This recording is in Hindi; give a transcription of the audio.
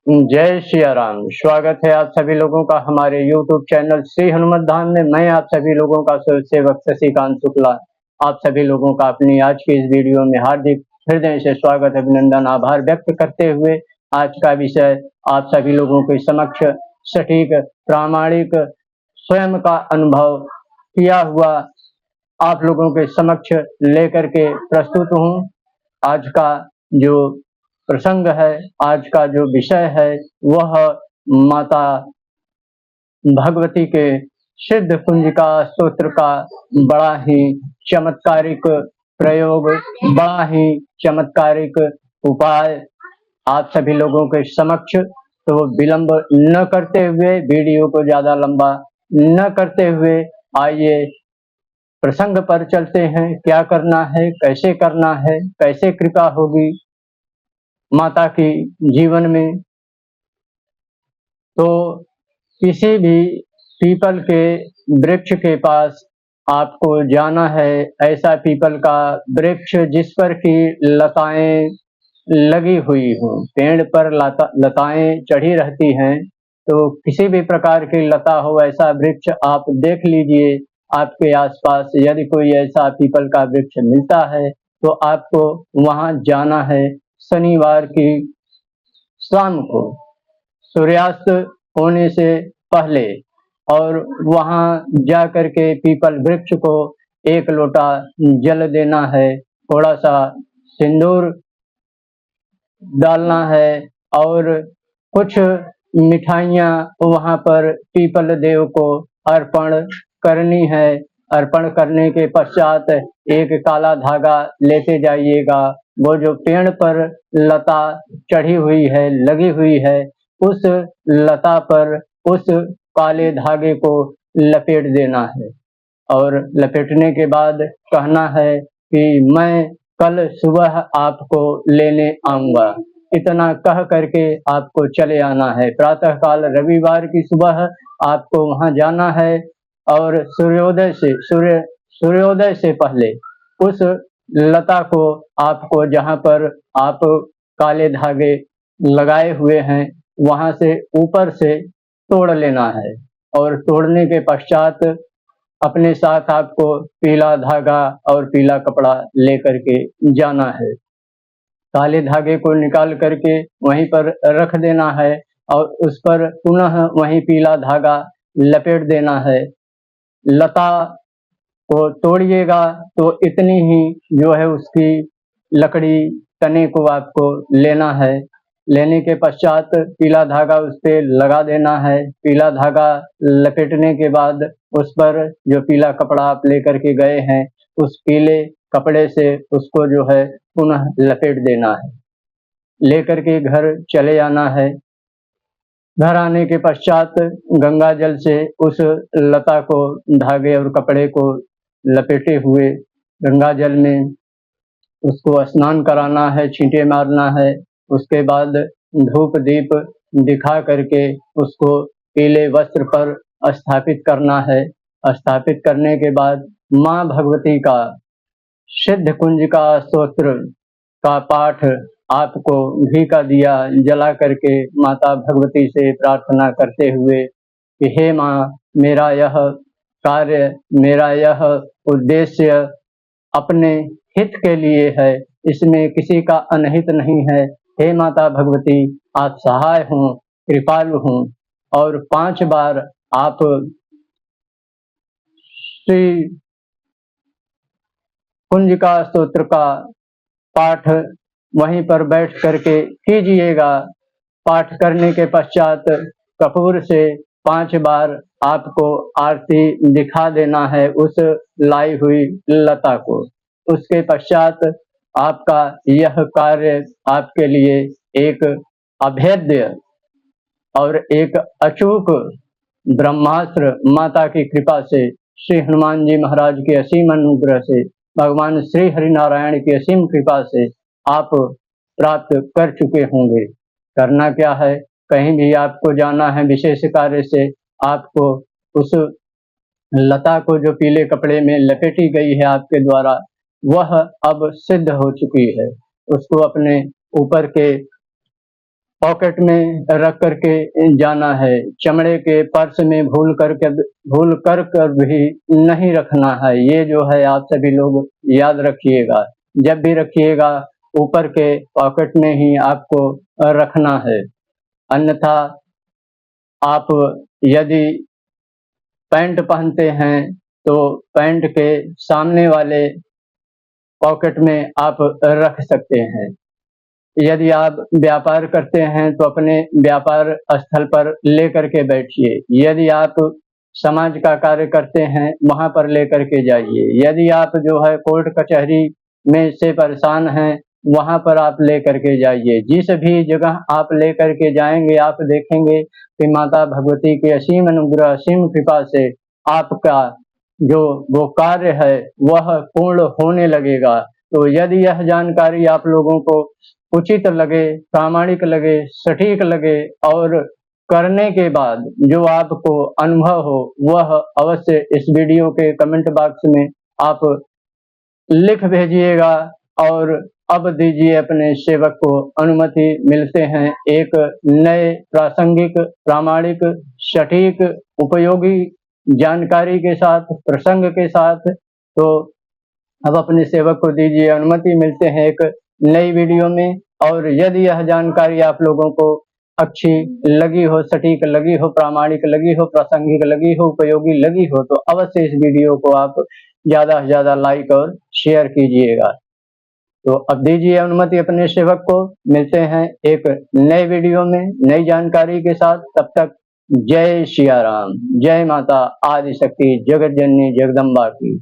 जय सिया राम। स्वागत है आप सभी लोगों का हमारे YouTube चैनल श्री हनुमत धाम में। मैं आप सभी लोगों का सेवक शशिकांत शुक्ला आप सभी लोगों का अपनी आज की इस वीडियो में हार्दिक हृदय से स्वागत, अभिनंदन, आभार व्यक्त करते हुए आज का विषय आप सभी लोगों के समक्ष सटीक, प्रामाणिक, स्वयं का अनुभव किया हुआ आप लोगों के समक्ष लेकर के प्रस्तुत हूँ। आज का जो प्रसंग है, आज का जो विषय है, वह माता भगवती के सिद्ध कुंजिका स्तोत्र का बड़ा ही चमत्कारिक प्रयोग, बड़ा ही चमत्कारिक उपाय आप सभी लोगों के समक्ष। तो विलंब न करते हुए, वीडियो को ज्यादा लंबा न करते हुए, आइए प्रसंग पर चलते हैं। क्या करना है, कैसे करना है, कैसे कृपा होगी माता की जीवन में। तो किसी भी पीपल के वृक्ष के पास आपको जाना है, ऐसा पीपल का वृक्ष जिस पर की लताएं लगी हुई हों, पेड़ पर लताएं चढ़ी रहती हैं। तो किसी भी प्रकार की लता हो, ऐसा वृक्ष आप देख लीजिए आपके आसपास। यदि कोई ऐसा पीपल का वृक्ष मिलता है तो आपको वहां जाना है शनिवार की शाम को, सूर्यास्त होने से पहले, और वहां जा करके पीपल वृक्ष को एक लोटा जल देना है, थोड़ा सा सिंदूर डालना है और कुछ मिठाइयाँ वहां पर पीपल देव को अर्पण करनी है। अर्पण करने के पश्चात एक काला धागा लेते जाइएगा। वो जो पेड़ पर लता चढ़ी हुई है, लगी हुई है, उस लता पर उस काले धागे को लपेट देना है और लपेटने के बाद कहना है कि मैं कल सुबह आपको लेने आऊंगा। इतना कह करके आपको चले आना है। प्रातः काल रविवार की सुबह आपको वहां जाना है और सूर्योदय से पहले उस लता को आपको, जहां पर आप काले धागे लगाए हुए हैं, वहां से ऊपर से तोड़ लेना है और तोड़ने के पश्चात अपने साथ आपको पीला धागा और पीला कपड़ा लेकर के जाना है। काले धागे को निकाल करके वहीं पर रख देना है और उस पर पुनः वहीं पीला धागा लपेट देना है। लता को तोड़िएगा तो इतनी ही जो है उसकी लकड़ी, तने को आपको लेना है। लेने के पश्चात पीला धागा उस पे लगा देना है। पीला धागा लपेटने के बाद उस पर जो पीला कपड़ा आप लेकर के गए हैं, उस पीले कपड़े से उसको जो है पुनः लपेट देना है। लेकर के घर चले आना है। घर आने के पश्चात गंगा जल से उस लता को, धागे और कपड़े को लपेटे हुए गंगा जल में उसको स्नान कराना है, छींटे मारना है। उसके बाद धूप दीप दिखा करके उसको पीले वस्त्र पर स्थापित करना है। स्थापित करने के बाद माँ भगवती का सिद्ध कुंजिका स्तोत्र का पाठ आपको घी का दिया जला करके माता भगवती से प्रार्थना करते हुए कि हे माँ, मेरा यह कार्य, मेरा यह उद्देश्य अपने हित के लिए है, इसमें किसी का अनहित नहीं है। हे माता भगवती, आप सहाय हों, कृपालु हों। और 5 बार आप श्री कुंजिका स्तोत्र का पाठ वहीं पर बैठ करके कीजिएगा। पाठ करने के पश्चात कपूर से 5 बार आपको आरती दिखा देना है उस लाई हुई लता को। उसके पश्चात आपका यह कार्य आपके लिए एक अभेद्य और एक अचूक ब्रह्मास्त्र माता की कृपा से, श्री हनुमान जी महाराज के असीम अनुग्रह से, भगवान श्री हरि नारायण की असीम कृपा से आप प्राप्त कर चुके होंगे। करना क्या है, कहीं भी आपको जाना है विशेष कार्य से, आपको उस लता को जो पीले कपड़े में लपेटी गई है आपके द्वारा, वह अब सिद्ध हो चुकी है। उसको अपने ऊपर के पॉकेट में रख करके जाना है, चमड़े के पर्स में भूल कर भी नहीं रखना है। ये जो है आप सभी लोग याद रखिएगा, जब भी रखिएगा ऊपर के पॉकेट में ही आपको रखना है। अन्यथा आप यदि पैंट पहनते हैं तो पैंट के सामने वाले पॉकेट में आप रख सकते हैं। यदि आप व्यापार करते हैं तो अपने व्यापार स्थल पर लेकर के बैठिए। यदि आप समाज का कार्य करते हैं वहां पर लेकर के जाइए। यदि आप जो है कोर्ट कचहरी में से परेशान हैं वहां पर आप लेकर के जाइए। जिस भी जगह आप लेकर के जाएंगे आप देखेंगे कि माता भगवती के असीम अनुग्रह, असीम कृपा से आपका जो वो कार्य है वह पूर्ण होने लगेगा। तो यदि यह जानकारी आप लोगों को उचित लगे, प्रामाणिक लगे, सटीक लगे और करने के बाद जो आपको अनुभव हो वह अवश्य इस वीडियो के कमेंट बॉक्स में आप लिख भेजिएगा। और अब दीजिए अपने सेवक को अनुमति। मिलते हैं एक नए प्रासंगिक, प्रामाणिक, सटीक, उपयोगी जानकारी के साथ, प्रसंग के साथ। तो अब अपने सेवक को दीजिए अनुमति। मिलते हैं एक नई वीडियो में। और यदि यह जानकारी आप लोगों को अच्छी लगी हो, सटीक लगी हो, प्रामाणिक लगी हो, प्रासंगिक लगी हो, उपयोगी लगी हो तो अवश्य इस वीडियो को आप ज्यादा से ज्यादा लाइक और शेयर कीजिएगा। तो अब दीजिए अनुमति अपने सेवक को। मिलते हैं एक नए वीडियो में नई जानकारी के साथ। तब तक जय सिया राम, जय माता आदिशक्ति जगत जननी जगदम्बा की।